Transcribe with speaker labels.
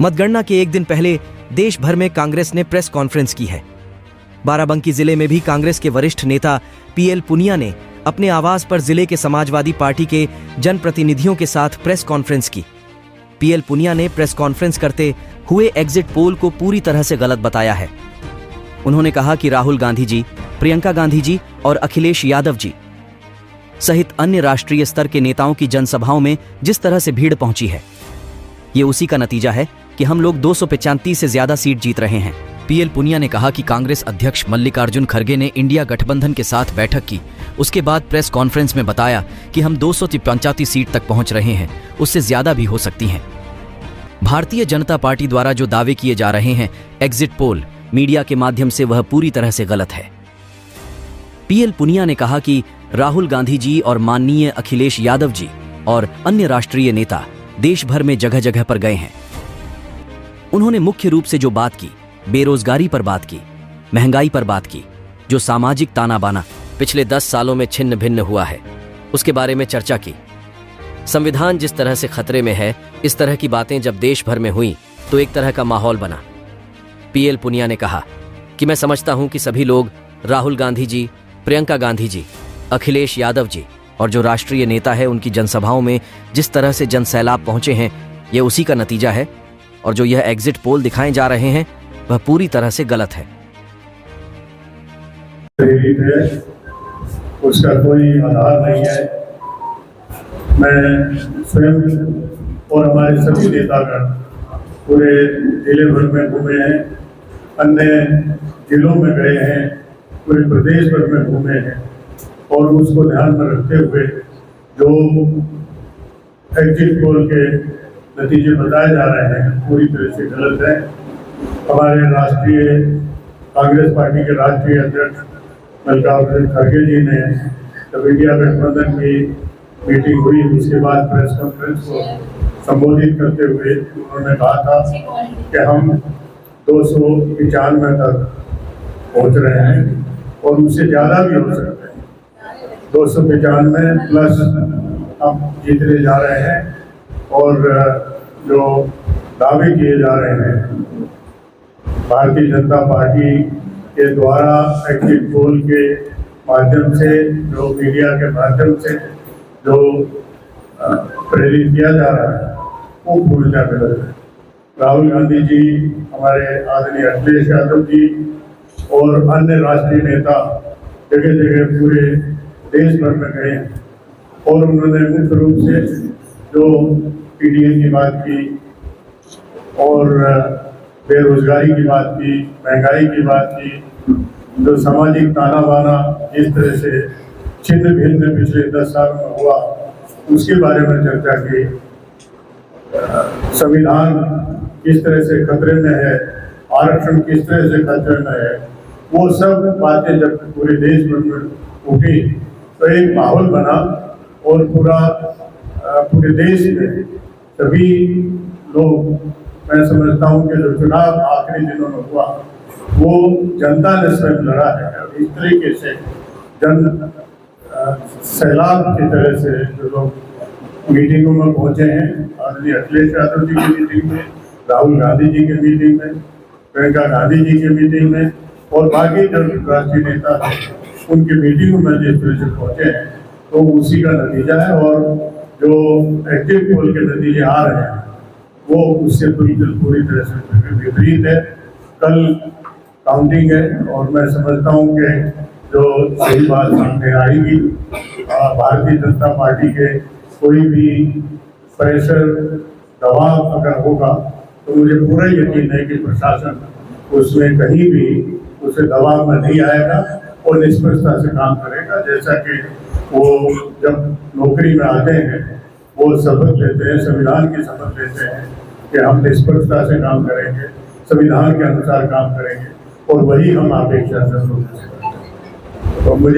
Speaker 1: मतगणना के एक दिन पहले देश भर में कांग्रेस ने प्रेस कॉन्फ्रेंस की है। बाराबंकी जिले में भी कांग्रेस के वरिष्ठ नेता पीएल पुनिया ने अपने आवास पर जिले के समाजवादी पार्टी के जनप्रतिनिधियों के साथ प्रेस कॉन्फ्रेंस की। पीएल पुनिया ने प्रेस कॉन्फ्रेंस करते हुए एग्जिट पोल को पूरी तरह से गलत बताया है। उन्होंने कहा कि राहुल गांधी जी, प्रियंका गांधी जी और अखिलेश यादव जी सहित अन्य राष्ट्रीय स्तर के नेताओं की जनसभाओं में जिस तरह से भीड़ पहुंची है, ये उसी का नतीजा है कि हम लोग 235 से ज्यादा सीट जीत रहे हैं। पीएल पुनिया ने कहा कि कांग्रेस अध्यक्ष मल्लिकार्जुन खड़गे ने इंडिया गठबंधन के साथ बैठक की। उसके बाद प्रेस कॉन्फ्रेंस में बताया कि हम 285 सीट तक पहुंच रहे हैं, उससे ज्यादा भी हो सकती हैं। भारतीय जनता पार्टी द्वारा जो दावे किए जा रहे हैं एग्जिट पोल मीडिया के माध्यम से, वह पूरी तरह से गलत है। पीएल पुनिया ने कहा कि राहुल गांधी जी और माननीय अखिलेश यादव जी और अन्य राष्ट्रीय नेता देश भर में जगह जगह पर गए हैं। उन्होंने मुख्य रूप से जो बात की, बेरोजगारी पर बात की, महंगाई पर बात की, जो सामाजिक ताना बाना पिछले 10 सालों में छिन्न भिन्न हुआ है, उसके बारे में चर्चा की। संविधान जिस तरह से खतरे में है, इस तरह की बातें जब देश भर में हुई तो एक तरह का माहौल बना। पीएल पुनिया ने कहा कि मैं समझता हूं कि सभी लोग राहुल गांधी जी, प्रियंका गांधी जी, अखिलेश यादव जी और जो राष्ट्रीय नेता है, उनकी जनसभाओं में जिस तरह से जनसैलाब पहुंचे हैं, ये उसी का नतीजा है। और जो यह एग्जिट पोल दिखाए जा रहे हैं, वह पूरी तरह से गलत है।
Speaker 2: उसका कोई आधार नहीं है। मैं स्वयं और हमारे सभी नेतागण पूरे जिले भर में घूमे हैं, अन्य जिलों में गए हैं, पूरे प्रदेश भर में घूमे हैं और उसको ध्यान में रखते हुए जो एग्जिट पोल के नतीजे बताए जा रहे हैं पूरी तरह से गलत है। हमारे राष्ट्रीय कांग्रेस पार्टी के राष्ट्रीय अध्यक्ष मल्लिकार्जुन खड़गे जी ने जब इंडिया गठबंधन की मीटिंग हुई, उसके बाद प्रेस कॉन्फ्रेंस को संबोधित करते हुए उन्होंने कहा था कि हम 295 तक पहुंच रहे हैं और उससे ज़्यादा भी हो सकते हैं। 295 प्लस हम जीतने जा रहे हैं और जो दावे किए जा रहे हैं भारतीय जनता पार्टी के द्वारा एग्जिट पोल के माध्यम से, जो मीडिया के माध्यम से जो प्रेरित किया जा रहा है, वो पूर्णतः गलत है। राहुल गांधी जी, हमारे आदरणीय अखिलेश यादव जी और अन्य राष्ट्रीय नेता जगह जगह पूरे देश भर में गए और उन्होंने मुख्य रूप से जो पीडीएस की बात की और बेरोजगारी की बात की, महंगाई की बात की, जो सामाजिक ताना बाना जिस तरह से छिन्न भिन्न पिछले 10 सालों में हुआ, उसके बारे में चर्चा की। संविधान किस तरह से खतरे में है, आरक्षण किस तरह से खतरे में है, वो सब बातें जब पूरे देश भर में उठी तो एक माहौल बना और पूरे देश में सभी लोग, मैं समझता हूँ कि जो चुनाव आखिरी दिनों में हुआ वो जनता ने स्वयं लड़ा है। इस तरीके से जन सैलाब की तरह से जो लोग मीटिंगों में पहुंचे हैं, आदरणीय अखिलेश यादव जी की मीटिंग में, राहुल गांधी जी की मीटिंग में, प्रियंका गांधी जी की मीटिंग में और बाकी जो राष्ट्रीय नेता हैं उनकी मीटिंगों में जिस तरह से पहुंचे हैं, तो उसी का नतीजा है। और जो एग्जिट पोल के नतीजे आ रहे हैं वो उससे पूरी तरह से विपरीत है। कल काउंटिंग है और मैं समझता हूँ कि जो सही बात सामने आएगी, भारतीय जनता पार्टी के कोई भी प्रेशर दबाव अगर होगा तो मुझे पूरा यकीन है कि प्रशासन उसमें कहीं भी उसे दबाव में नहीं आएगा और निष्पक्षता से काम करेगा। जैसा कि वो जब नौकरी में आते हैं वो शपथ लेते हैं, संविधान की शपथ लेते हैं कि हम निष्पक्षता से काम करेंगे, संविधान के अनुसार काम करेंगे और वही हम अपेक्षा से तो मुझे